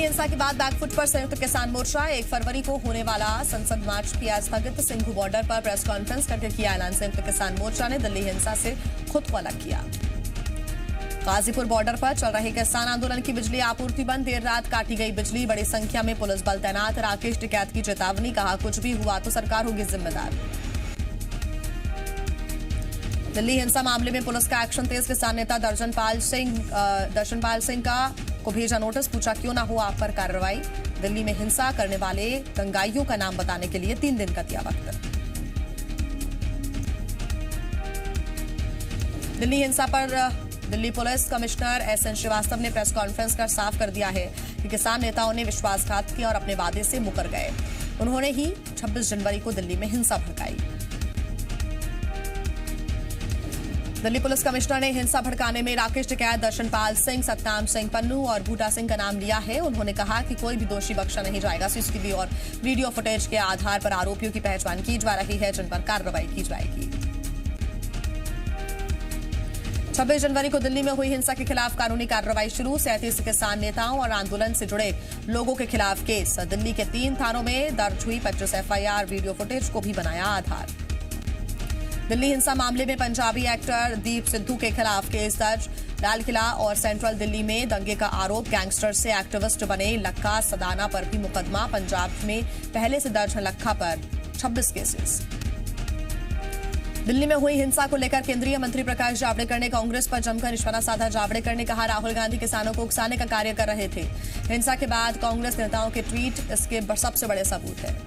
दिल्ली हिंसा के बाद बैकफुट पर संयुक्त किसान मोर्चा 1 फरवरी को होने वाला संसद मार्च किया स्थगित। सिंघू बॉर्डर पर प्रेस कॉन्फ्रेंस करके किया ऐलान। संयुक्त किसान मोर्चा ने दिल्ली हिंसा से खुद को अलग किया। गाजीपुर बॉर्डर पर चल रहे किसान आंदोलन की बिजली आपूर्ति बंद। देर रात काटी गई बिजली। बड़ी संख्या में पुलिस बल तैनात। राकेश टिकैत की चेतावनी। कहा कुछ भी हुआ तो सरकार होगी जिम्मेदार। दिल्ली हिंसा मामले में पुलिस का एक्शन तेज। किसान नेता दर्शनपाल सिंह को भेजा नोटिस। पूछा क्यों ना हो आप पर कार्रवाई। दिल्ली में हिंसा करने वाले दंगाइयों का नाम बताने के लिए 3 दिन का दिया वक्त। दिल्ली हिंसा पर Delhi police commissioner SN Srivastava ने प्रेस कॉन्फ्रेंस कर साफ कर दिया है कि किसान नेताओं ने विश्वासघात किया और अपने वादे से मुकर गए। उन्होंने ही 26 जनवरी को दिल्ली में हिंसा भड़काई। दिल्ली पुलिस कमिश्नर ने हिंसा भड़काने में राकेश टिकैत, दर्शनपाल सिंह, सतनाम सिंह पन्नू और बूटा सिंह का नाम लिया है। उन्होंने कहा कि कोई भी दोषी बख्शा नहीं जाएगा। सीसीटीवी और वीडियो फुटेज के आधार पर आरोपियों की पहचान की जा रही है, जिन पर कार्रवाई की जाएगी। 26 जनवरी को दिल्ली में हुई हिंसा के खिलाफ कानूनी कार्रवाई शुरू। 37 किसान नेताओं और आंदोलन से जुड़े लोगों के खिलाफ केस। दिल्ली के 3 थानों में दर्ज हुई 25 एफआईआर। वीडियो फुटेज को भी बनाया आधार। दिल्ली हिंसा मामले में पंजाबी एक्टर दीप सिद्धू के खिलाफ केस दर्ज। लाल किला और सेंट्रल दिल्ली में दंगे का आरोप। गैंगस्टर से एक्टिविस्ट बने लक्खा सदाना पर भी मुकदमा। पंजाब में पहले से दर्ज है लक्खा पर 26 केसेस। दिल्ली में हुई हिंसा को लेकर केंद्रीय मंत्री प्रकाश जावड़ेकर ने कांग्रेस पर जमकर निशाना साधा। जावड़ेकर ने कहा राहुल गांधी किसानों को उकसाने का कार्य कर रहे थे। हिंसा के बाद कांग्रेस नेताओं के ट्वीट इसके सबसे बड़े सबूत है।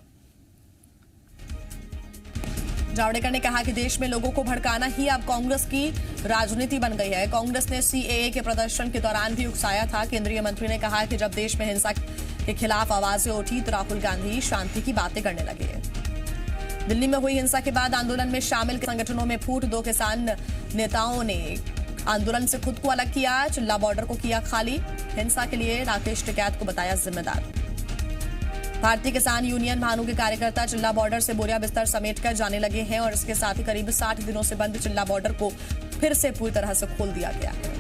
जावड़ेकर ने कहा कि देश में लोगों को भड़काना ही अब कांग्रेस की राजनीति बन गई है। कांग्रेस ने सीएए के प्रदर्शन के दौरान भी उकसाया था। केंद्रीय मंत्री ने कहा कि जब देश में हिंसा के खिलाफ आवाजें उठी तो राहुल गांधी शांति की बातें करने लगे। दिल्ली में हुई हिंसा के बाद आंदोलन में शामिल संगठनों में फूट। 2 किसान नेताओं ने आंदोलन से खुद को अलग किया। चिल्ला बॉर्डर को किया खाली। हिंसा के लिए राकेश टिकैत को बताया जिम्मेदार। भारतीय किसान यूनियन भानु के कार्यकर्ता चिल्ला बॉर्डर से बोरिया बिस्तर समेटकर जाने लगे हैं और इसके साथ ही करीब 60 दिनों से बंद चिल्ला बॉर्डर को फिर से पूरी तरह से खोल दिया गया है।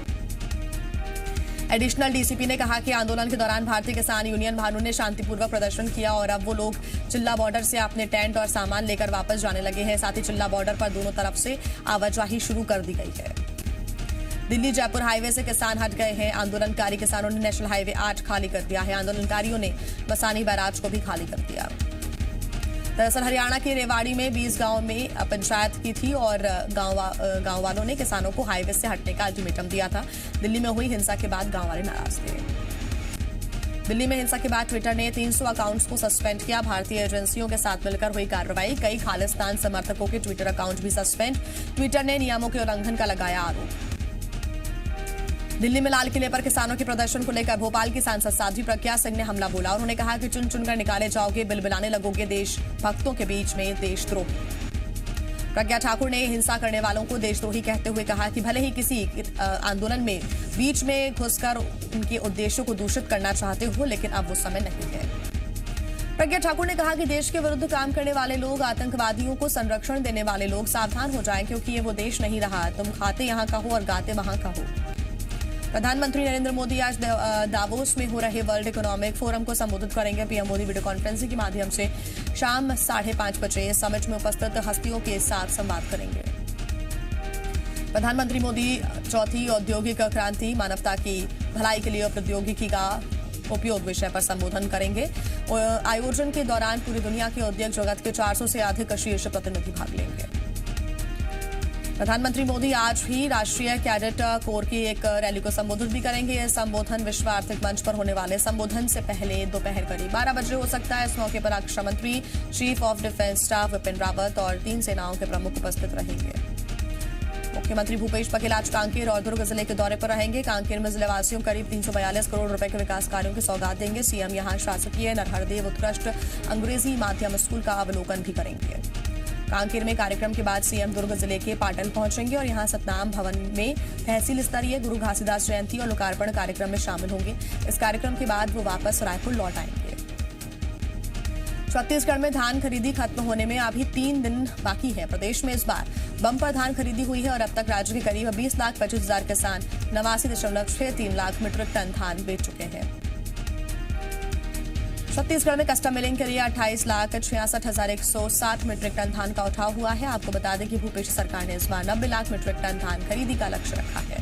एडिशनल डीसीपी ने कहा कि आंदोलन के दौरान भारतीय किसान यूनियन भानु ने शांतिपूर्वक प्रदर्शन किया और अब वो लोग चिल्ला बॉर्डर से अपने टेंट और सामान लेकर वापस जाने लगे हैं। साथ ही चिल्ला बॉर्डर पर दोनों तरफ से आवाजाही शुरू कर दी गई है। दिल्ली जयपुर हाईवे से किसान हट गए हैं। आंदोलनकारी किसानों ने नेशनल हाईवे 8 खाली कर दिया है। आंदोलनकारियों ने बसानी बैराज को भी खाली कर दिया। दरअसल हरियाणा के रेवाड़ी में 20 गांव में पंचायत की थी और गांव वालों ने किसानों को हाईवे से हटने का अल्टीमेटम दिया था। दिल्ली में हुई हिंसा के बाद गांव वाले नाराज थे। दिल्ली में हिंसा के बाद ट्विटर ने 300 अकाउंट्स को सस्पेंड किया। भारतीय एजेंसियों के साथ मिलकर हुई कार्रवाई। कई खालिस्तान समर्थकों के ट्विटर अकाउंट भी सस्पेंड। ट्विटर ने नियमों के उल्लंघन का लगाया आरोप। दिल्ली में लाल किले पर किसानों के प्रदर्शन को लेकर भोपाल की सांसद साध्वी प्रज्ञा सिंह ने हमला बोला। उन्होंने कहा कि चुन चुनकर निकाले जाओगे, बिलबिलाने लगोगे देश भक्तों के बीच में देशद्रोही। प्रज्ञा ठाकुर ने हिंसा करने वालों को देशद्रोही कहते हुए कहा कि भले ही किसी आंदोलन में बीच में घुसकर उनके उद्देश्यों को दूषित करना चाहते हो, लेकिन अब वो समय नहीं है। प्रज्ञा ठाकुर ने कहा कि देश के विरुद्ध काम करने वाले लोग, आतंकवादियों को संरक्षण देने वाले लोग सावधान हो जाएं, क्योंकि ये वो देश नहीं रहा। तुम खाते यहाँ का हो और गाते वहां का हो। प्रधानमंत्री नरेंद्र मोदी आज दावोस में हो रहे वर्ल्ड इकोनॉमिक फोरम को संबोधित करेंगे। पीएम मोदी वीडियो कॉन्फ्रेंसिंग के माध्यम से शाम 5:30 बजे समिट में उपस्थित हस्तियों के साथ संवाद करेंगे। प्रधानमंत्री मोदी चौथी औद्योगिक क्रांति, मानवता की भलाई के लिए प्रौद्योगिकी का उपयोग विषय पर संबोधन करेंगे। आयोजन के दौरान पूरी दुनिया के उद्योग जगत के 400 से अधिक शीर्ष प्रतिनिधि भाग लेंगे। प्रधानमंत्री मोदी आज भी राष्ट्रीय कैडेट कोर की एक रैली को संबोधित भी करेंगे। यह संबोधन विश्व आर्थिक मंच पर होने वाले संबोधन से पहले दोपहर करीब 12 बजे हो सकता है। इस मौके पर रक्षा मंत्री, chief of defence staff Vipin Rawat और 3 सेनाओं के प्रमुख उपस्थित रहेंगे। मुख्यमंत्री भूपेश बघेल आज कांकेर और दुर्ग जिले के दौरे पर रहेंगे। कांकेर में जिलेवासियों को करीब 342 करोड़ रुपए के विकास कार्यों की सौगात देंगे। सीएम यहां शासकीय नरहरदेव उत्कृष्ट अंग्रेजी माध्यम स्कूल का अवलोकन भी करेंगे। कांकेर में कार्यक्रम के बाद सीएम दुर्ग जिले के पाटन पहुंचेंगे और यहां सतनाम भवन में तहसील स्तरीय गुरु घासीदास जयंती और लोकार्पण कार्यक्रम में शामिल होंगे। इस कार्यक्रम के बाद वो वापस रायपुर लौट आएंगे। छत्तीसगढ़ में धान खरीदी खत्म होने में अभी 3 दिन बाकी है। प्रदेश में इस बार बम्पर धान खरीदी हुई है और अब तक राज्य के करीब 20,25,000 किसान 89.63 लाख मीट्रिक टन धान बेच चुके हैं। छत्तीसगढ़ में कस्टम मिलिंग के लिए 28,66,107 मीट्रिक टन धान का उठाव हुआ है। आपको बता दें कि भूपेश सरकार ने इस बार 90 लाख मीट्रिक टन धान खरीदी का लक्ष्य रखा है।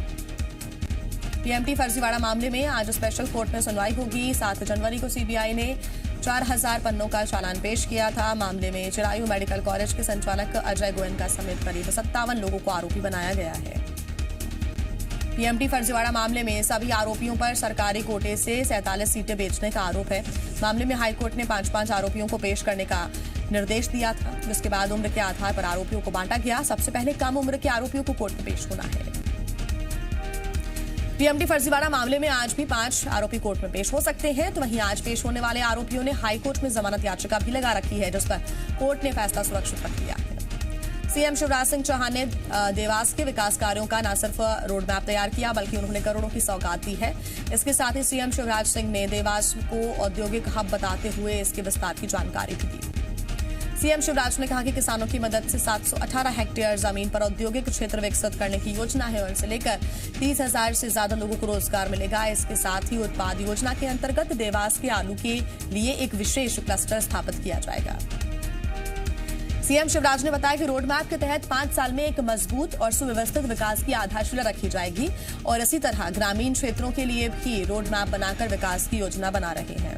पीएमटी फर्जीवाड़ा मामले में आज स्पेशल कोर्ट में सुनवाई होगी। 7 जनवरी को सीबीआई ने 4000 पन्नों का चालान पेश किया था। मामले में चिरायू मेडिकल कॉलेज के संचालक अजय गोयनका समेत करीब 57 लोगों को आरोपी बनाया गया है। पीएमटी फर्जीवाड़ा मामले में सभी आरोपियों पर सरकारी कोटे से 47 सीटें बेचने का आरोप है। मामले में हाईकोर्ट ने 5-5 आरोपियों को पेश करने का निर्देश दिया था, जिसके बाद उम्र के आधार पर आरोपियों को बांटा गया। सबसे पहले कम उम्र के आरोपियों को कोर्ट में पेश होना है। पीएमटी फर्जीवाड़ा मामले में आज भी 5 आरोपी कोर्ट में पेश हो सकते हैं, तो वहीं आज पेश होने वाले आरोपियों ने हाईकोर्ट में जमानत याचिका भी लगा रखी है, जिस पर कोर्ट ने फैसला सुरक्षित रख लिया है। सीएम शिवराज सिंह चौहान ने देवास के विकास कार्यों का न सिर्फ रोड मैप तैयार किया, बल्कि उन्होंने करोड़ों की सौगात दी है। इसके साथ ही सीएम शिवराज सिंह ने देवास को औद्योगिक हब बताते हुए इसके विस्तार की जानकारी भी दी। सीएम शिवराज ने कहा कि किसानों की मदद से 718 हेक्टेयर जमीन पर औद्योगिक क्षेत्र विकसित करने की योजना है और इसे लेकर 30,000 से ज्यादा लोगों को रोजगार मिलेगा। इसके साथ ही उत्पाद योजना के अंतर्गत देवास के आलू के लिए एक विशेष क्लस्टर स्थापित किया जाएगा। सीएम शिवराज ने बताया कि रोड मैप के तहत 5 साल में एक मजबूत और सुव्यवस्थित विकास की आधारशिला रखी जाएगी और इसी तरह ग्रामीण क्षेत्रों के लिए भी रोड मैप बनाकर विकास की योजना बना रहे हैं।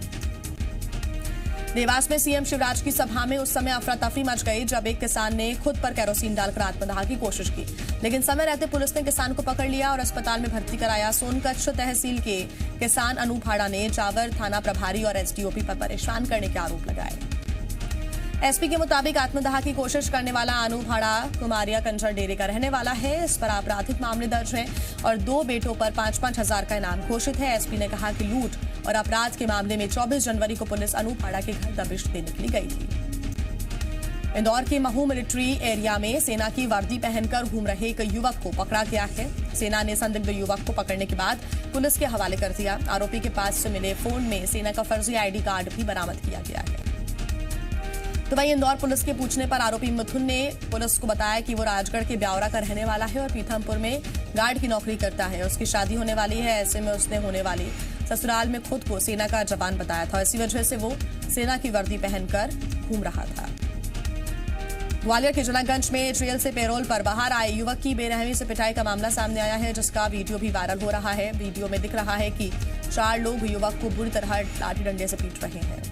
देवास में सीएम शिवराज की सभा में उस समय अफरा तफरी मच गई जब एक किसान ने खुद पर केरोसिन डालकर आत्मदाह की कोशिश की, लेकिन समय रहते पुलिस ने किसान को पकड़ लिया और अस्पताल में भर्ती कराया। सोनकच्छ तहसील के किसान अनूप हाड़ा ने चावर थाना प्रभारी और एसडीओपी पर परेशान करने के आरोप लगाए। एसपी के मुताबिक आत्मदाह की कोशिश करने वाला अनूप हाड़ा कुमारिया कंजर डेरे का रहने वाला है। इस पर आपराधिक मामले दर्ज है और 2 बेटों पर 5-5 हजार का इनाम घोषित है। एसपी ने कहा कि लूट और अपराध के मामले में 24 जनवरी को पुलिस अनूप हाड़ा के घर दबिश देने के लिए गई थी। इंदौर के महू मिलिट्री एरिया में सेना की वर्दी पहनकर घूम रहे एक युवक को पकड़ा गया है। सेना ने संदिग्ध युवक को पकड़ने के बाद पुलिस के हवाले कर दिया। आरोपी के पास से मिले फोन में सेना का फर्जी आईडी कार्ड भी बरामद किया गया है। तो वहीं इंदौर पुलिस के पूछने पर आरोपी मिथुन ने पुलिस को बताया कि वो राजगढ़ के ब्यावरा का रहने वाला है और पीथमपुर में गार्ड की नौकरी करता है। उसकी शादी होने वाली है, ऐसे में उसने होने वाली ससुराल में खुद को सेना का जवान बताया था। इसी वजह से वो सेना की वर्दी पहनकर घूम रहा था। ग्वालियर के जनकगंज में जेल से पैरोल पर बाहर आए युवक की बेरहमी से पिटाई का मामला सामने आया है, जिसका वीडियो भी वायरल हो रहा है। वीडियो में दिख रहा है कि 4 लोग युवक को बुरी तरह लाठी डंडे से पीट रहे हैं।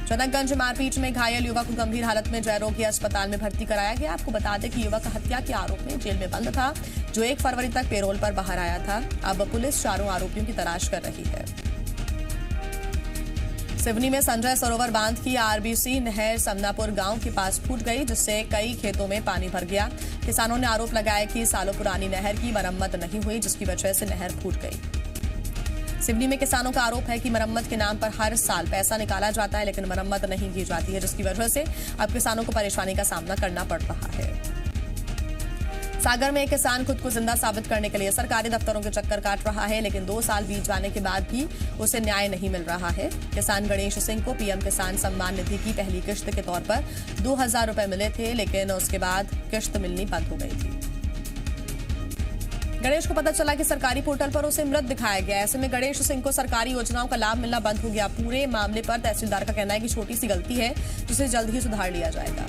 जनकगंज मारपीट में घायल युवक को गंभीर हालत में जयरोगी अस्पताल में भर्ती कराया गया। आपको बता दें कि युवक हत्या के आरोप में जेल में बंद था, जो 1 फरवरी तक पैरोल पर बाहर आया था। अब पुलिस चारों आरोपियों की तलाश कर रही है। सिवनी में संजय सरोवर बांध की आरबीसी नहर समनापुर गांव के पास फूट गई, जिससे कई खेतों में पानी भर गया। किसानों ने आरोप लगाया कि सालों पुरानी नहर की मरम्मत नहीं हुई, जिसकी वजह से नहर फूट गई। सिवनी में किसानों का आरोप है कि मरम्मत के नाम पर हर साल पैसा निकाला जाता है, लेकिन मरम्मत नहीं की जाती है, जिसकी वजह से अब किसानों को परेशानी का सामना करना पड़ रहा है। सागर में एक किसान खुद को जिंदा साबित करने के लिए सरकारी दफ्तरों के चक्कर काट रहा है, लेकिन 2 साल बीत जाने के बाद भी उसे न्याय नहीं मिल रहा है। किसान गणेश सिंह को पीएम किसान सम्मान निधि की पहली किश्त के तौर पर 2,000 रुपए मिले थे, लेकिन उसके बाद किश्त मिलनी बंद हो गई थी। गणेश को पता चला कि सरकारी पोर्टल पर उसे मृत दिखाया गया। ऐसे में गणेश सिंह को सरकारी योजनाओं का लाभ मिलना बंद हो गया। पूरे मामले पर तहसीलदार का कहना है कि छोटी सी गलती है, जिसे जल्द ही सुधार लिया जाएगा।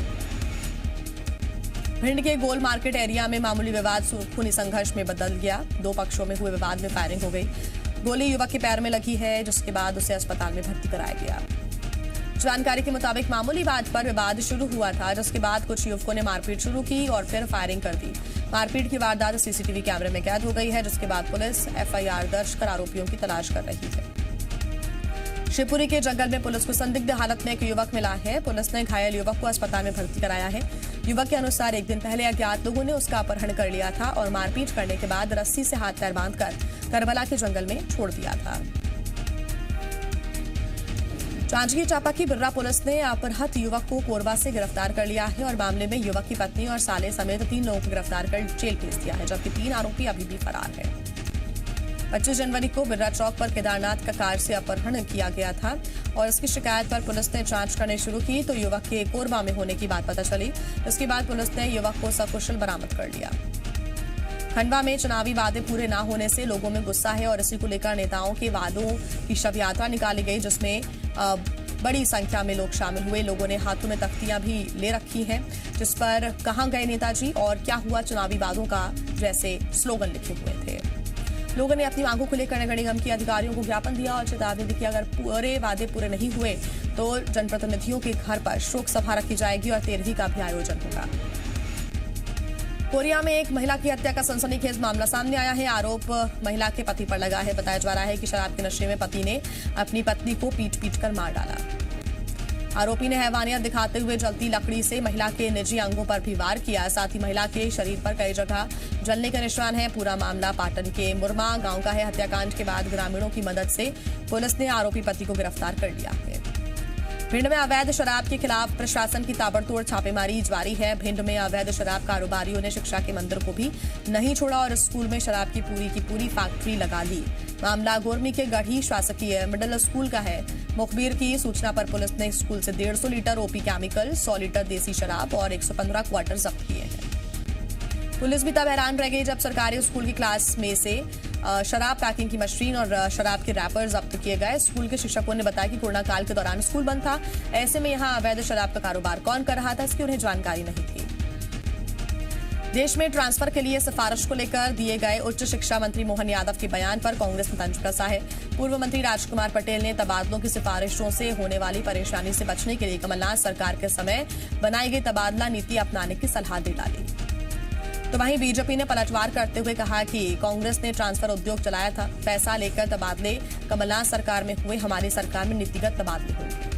भिंड के गोल मार्केट एरिया में मामूली विवाद खूनी संघर्ष में बदल गया। 2 पक्षों में हुए विवाद में फायरिंग हो गई। गोली युवक के पैर में लगी है, जिसके बाद उसे अस्पताल में भर्ती कराया गया। जानकारी के मुताबिक मामूली बात पर विवाद शुरू हुआ था, जिसके बाद कुछ युवकों ने मारपीट शुरू की और फिर फायरिंग कर दी। मारपीट की वारदात सीसीटीवी कैमरे में कैद हो गई है, जिसके बाद पुलिस एफआईआर दर्ज कर आरोपियों की तलाश कर रही है। शिवपुरी के जंगल में पुलिस को संदिग्ध हालत में एक युवक मिला है। पुलिस ने घायल युवक को अस्पताल में भर्ती कराया है। युवक के अनुसार 1 दिन पहले अज्ञात लोगों ने उसका अपहरण कर लिया था और मारपीट करने के बाद रस्सी से हाथ पैर बांधकर करबला के जंगल में छोड़ दिया था। जांजगीर चांपा की बिर्रा पुलिस ने अपहृत युवक को कोरबा से गिरफ्तार कर लिया है और मामले में युवक की पत्नी और साले समेत 3 लोगों को गिरफ्तार कर जेल भेज दिया है, जबकि 3 आरोपी अभी भी फरार है। 25 जनवरी को बिर्रा चौक पर केदारनाथ का कार से अपहरण किया गया था और इसकी शिकायत पर पुलिस ने जांच करनी शुरू की तो युवक के कोरबा में होने की बात पता चली। इसके बाद पुलिस ने युवक को सकुशल बरामद कर लिया। खंडवा में चुनावी वादे पूरे न होने से लोगों में गुस्सा है और इसी को लेकर नेताओं के वादों की शव यात्रा निकाली गई, जिसमें बड़ी संख्या में लोग शामिल हुए। लोगों ने हाथों में तख्तियां भी ले रखी हैं, जिस पर कहां गए नेताजी और क्या हुआ चुनावी वादों का जैसे स्लोगन लिखे हुए थे। लोगों ने अपनी मांगों को लेकर नगर निगम के अधिकारियों को ज्ञापन दिया और चेतावनी दी कि अगर पूरे वादे पूरे नहीं हुए तो जनप्रतिनिधियों के घर पर शोक सभा रखी जाएगी और तेरही का भी आयोजन होगा। कोरिया में एक महिला की हत्या का सनसनीखेज मामला सामने आया है। आरोप महिला के पति पर लगा है। बताया जा रहा है कि शराब के नशे में पति ने अपनी पत्नी को पीट कर मार डाला। आरोपी ने हैवानियत दिखाते हुए जलती लकड़ी से महिला के निजी अंगों पर भी वार किया। साथ ही महिला के शरीर पर कई जगह जलने के निशान हैं। पूरा मामला पाटन के मुरमा गांव का है। हत्याकांड के बाद ग्रामीणों की मदद से पुलिस ने आरोपी पति को गिरफ्तार कर लिया है। भिंड में अवैध शराब के खिलाफ प्रशासन की ताबड़तोड़ छापेमारी जारी है। भिंड में अवैध शराब कारोबारियों ने शिक्षा के मंदिर को भी नहीं छोड़ा और स्कूल में शराब की पूरी फैक्ट्री लगा दी। मामला गोरमी के गढ़ी शासकीय मिडिल स्कूल का है। मुखबिर की सूचना पर पुलिस ने स्कूल से 150 लीटर ओपी केमिकल, 100 लीटर देसी शराब और 115 क्वार्टर जब्त किए हैं। पुलिस भी तब हैरान रह गई जब सरकारी स्कूल की क्लास में से शराब पैकिंग की मशीन और शराब के रैपर जब्त किए गए। स्कूल के शिक्षकों ने बताया कि कोरोना काल के दौरान स्कूल बंद था। ऐसे में यहां अवैध शराब का कारोबार कौन कर रहा था, इसकी उन्हें जानकारी नहीं थी। देश में ट्रांसफर के लिए सिफारिश को लेकर दिए गए उच्च शिक्षा मंत्री मोहन यादव के बयान पर कांग्रेस ने तंज कसा है। पूर्व मंत्री राजकुमार पटेल ने तबादलों की सिफारिशों से होने वाली परेशानी से बचने के लिए कमलनाथ सरकार के समय बनाई गई तबादला नीति अपनाने की सलाह दे डाली। तो वहीं बीजेपी ने पलटवार करते हुए कहा कि कांग्रेस ने ट्रांसफर उद्योग चलाया था। पैसा लेकर तबादले कमलनाथ सरकार में हुए, हमारी सरकार में नीतिगत तबादले होंगे।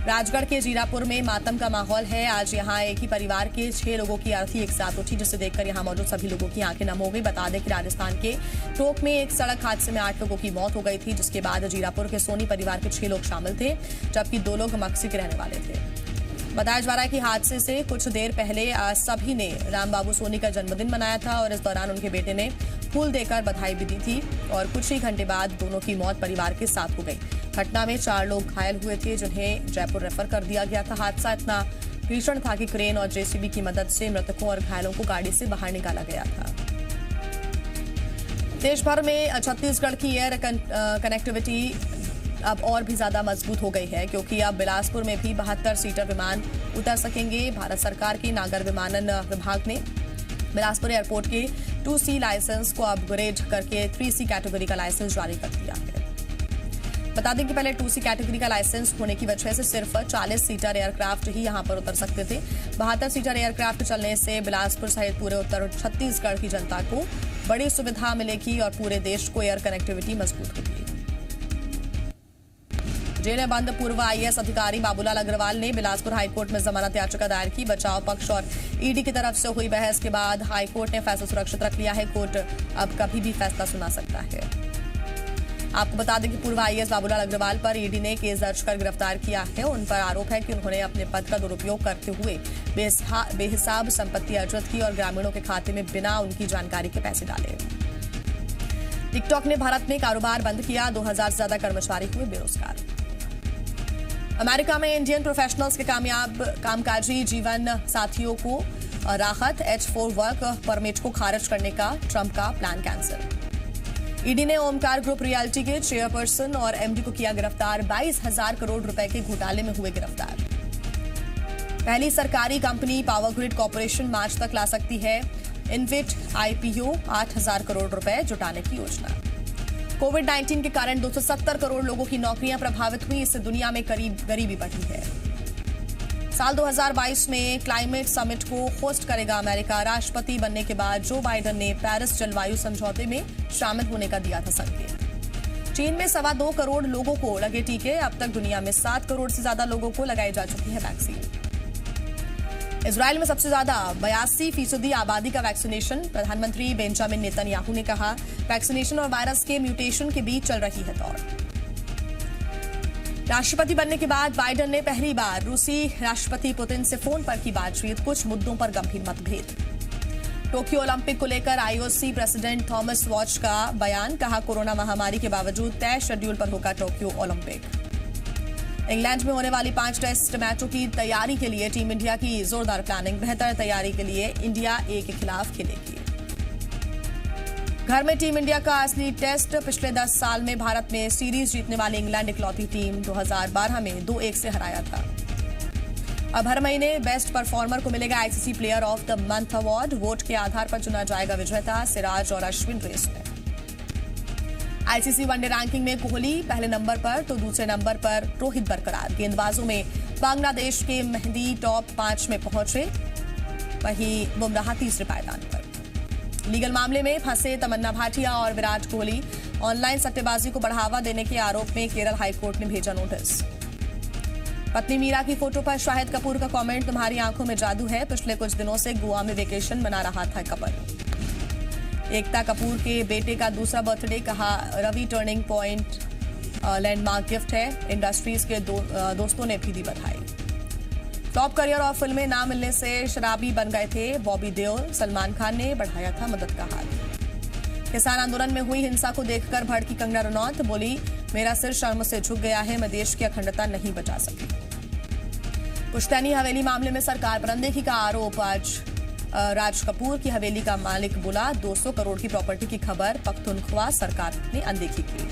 राजगढ़ के जीरापुर में मातम का माहौल है। आज यहां एक ही परिवार के 6 लोगों की अर्थी एक साथ उठी, जिसे देखकर यहां मौजूद सभी लोगों की आंखें नम हो गई। बता दें कि राजस्थान के टोंक में एक सड़क हादसे में 8 लोगों की मौत हो गई थी, जिसके बाद जीरापुर के सोनी परिवार के 6 लोग शामिल थे, जबकि 2 लोग मक्सी के रहने वाले थे। बताया जा रहा है कि हादसे से कुछ देर पहले सभी ने रामबाबू सोनी का जन्मदिन मनाया था और इस दौरान उनके बेटे ने फूल देकर बधाई भी दी थी और कुछ ही घंटे बाद दोनों की मौत परिवार के साथ हो गई। घटना में 4 लोग घायल हुए थे, जिन्हें जयपुर रेफर कर दिया गया था। हादसा इतना भीषण था कि क्रेन और जेसीबी की मदद से मृतकों और घायलों को गाड़ी से बाहर निकाला गया था। देश भर में छत्तीसगढ़ की एयर कनेक्टिविटी अब और भी ज्यादा मजबूत हो गई है, क्योंकि अब बिलासपुर में भी 72 सीटर विमान उतर सकेंगे। भारत सरकार के नागर विमानन विभाग ने बिलासपुर एयरपोर्ट के 2C लाइसेंस को अपग्रेड करके 3C कैटेगरी का लाइसेंस जारी कर दिया है। बता दें कि पहले 2C कैटेगरी का लाइसेंस होने की वजह से सिर्फ 40 सीटर एयरक्राफ्ट ही यहां पर उतर सकते थे। 72 सीटर एयरक्राफ्ट चलने से बिलासपुर सहित पूरे उत्तर छत्तीसगढ़ की जनता को बड़ी सुविधा मिलेगी और पूरे देश को एयर कनेक्टिविटी मजबूत होगी। जेल में बंद पूर्व IAS अधिकारी बाबूलाल अग्रवाल ने बिलासपुर हाईकोर्ट में जमानत याचिका दायर की। बचाव पक्ष और ईडी की तरफ से हुई बहस के बाद हाईकोर्ट ने फैसला सुरक्षित रख लिया है। कोर्ट अब कभी भी फैसला सुना सकता है। आपको बता दें कि पूर्व IAS बाबूलाल अग्रवाल पर ईडी ने केस दर्ज कर गिरफ्तार किया है। उन पर आरोप है कि उन्होंने अपने पद का दुरुपयोग करते हुए बेहिसाब संपत्ति अर्जित की और ग्रामीणों के खाते में बिना उनकी जानकारी के पैसे डाले। टिकटॉक ने भारत में कारोबार बंद किया। 2000 से ज्यादा कर्मचारी हुए बेरोजगार। अमेरिका में इंडियन प्रोफेशनल्स के कामकाजी जीवन साथियों को राहत। H4 वर्क परमिट को खारिज करने का ट्रंप का प्लान कैंसिल। ईडी ने ओमकार ग्रुप रियल्टी के चेयरपर्सन और MD को किया गिरफ्तार। 22,000 करोड़ रुपए के घोटाले में हुए गिरफ्तार। पहली सरकारी कंपनी पावर ग्रिड कॉर्पोरेशन मार्च तक ला सकती है इनविट IPO। 8,000 करोड़ रुपए जुटाने की योजना। कोविड-19 के कारण 270 करोड़ लोगों की नौकरियां प्रभावित हुई। इससे दुनिया में गरीबी बढ़ी है। साल 2022 में क्लाइमेट समिट को होस्ट करेगा अमेरिका। राष्ट्रपति बनने के बाद जो बाइडेन ने पेरिस जलवायु समझौते में शामिल होने का दिया था संकेत। चीन में 2.25 करोड़ लोगों को लगे टीके। अब तक दुनिया में 7 करोड़ से ज्यादा लोगों को लगाई जा चुकी है वैक्सीन। इजराइल में सबसे ज्यादा 82% आबादी का वैक्सीनेशन। प्रधानमंत्री बेंजामिन नेतन्याहू ने कहा, वैक्सीनेशन और वायरस के म्यूटेशन के बीच चल रही है दौड़। राष्ट्रपति बनने के बाद बाइडेन ने पहली बार रूसी राष्ट्रपति पुतिन से फोन पर की बातचीत। कुछ मुद्दों पर गंभीर मतभेद। टोक्यो ओलंपिक को लेकर IOC प्रेसिडेंट थॉमस वॉच का बयान। कहा, कोरोना महामारी के बावजूद तय शेड्यूल पर होगा टोक्यो ओलंपिक। इंग्लैंड में होने वाली 5 टेस्ट मैचों की तैयारी के लिए टीम इंडिया की जोरदार प्लानिंग। बेहतर तैयारी के लिए इंडिया A के खिलाफ खेलेगी। घर में टीम इंडिया का असली टेस्ट। पिछले 10 साल में भारत में सीरीज जीतने वाली इंग्लैंड इकलौती टीम 2012 में 2-1 से हराया था। अब हर महीने बेस्ट परफॉर्मर को मिलेगा ICC player of the month award. Vote के आधार पर चुना जाएगा विजेता। सिराज और अश्विन रेस में। आईसीसी वनडे रैंकिंग में कोहली पहले नंबर पर तो दूसरे नंबर पर रोहित बरकरार। गेंदबाजों में बांग्लादेश के मेहदी टॉप 5 में पहुंचे, वहीं बुमराह तीसरे पायदान पर। लीगल मामले में फंसे तमन्ना भाटिया और विराट कोहली। ऑनलाइन सट्टेबाजी को बढ़ावा देने के आरोप में केरल हाईकोर्ट ने भेजा नोटिस। पत्नी मीरा की फोटो पर शाहिद कपूर का कमेंट, तुम्हारी आंखों में जादू है। पिछले कुछ दिनों से गोवा में वेकेशन मना रहा था कपल। एकता कपूर के बेटे का दूसरा बर्थडे, कहा Ravi turning point landmark gift है। इंडस्ट्रीज के दोस्तों ने भी दी बधाई। टॉप करियर और फिल्में ना मिलने से शराबी बन गए थे बॉबी देओल। सलमान खान ने बढ़ाया था मदद का हाथ। किसान आंदोलन में हुई हिंसा को देखकर भड़की कंगना रनौत, बोली मेरा सिर शर्म से झुक गया है, मैं देश की अखंडता नहीं बचा सकी। पुश्तैनी हवेली मामले में सरकार पर अनदेखी का आरोप। आज राज कपूर की हवेली का मालिक बोला 200 करोड़ की प्रॉपर्टी की खबर पख्तूनख्वा सरकार ने अनदेखी की।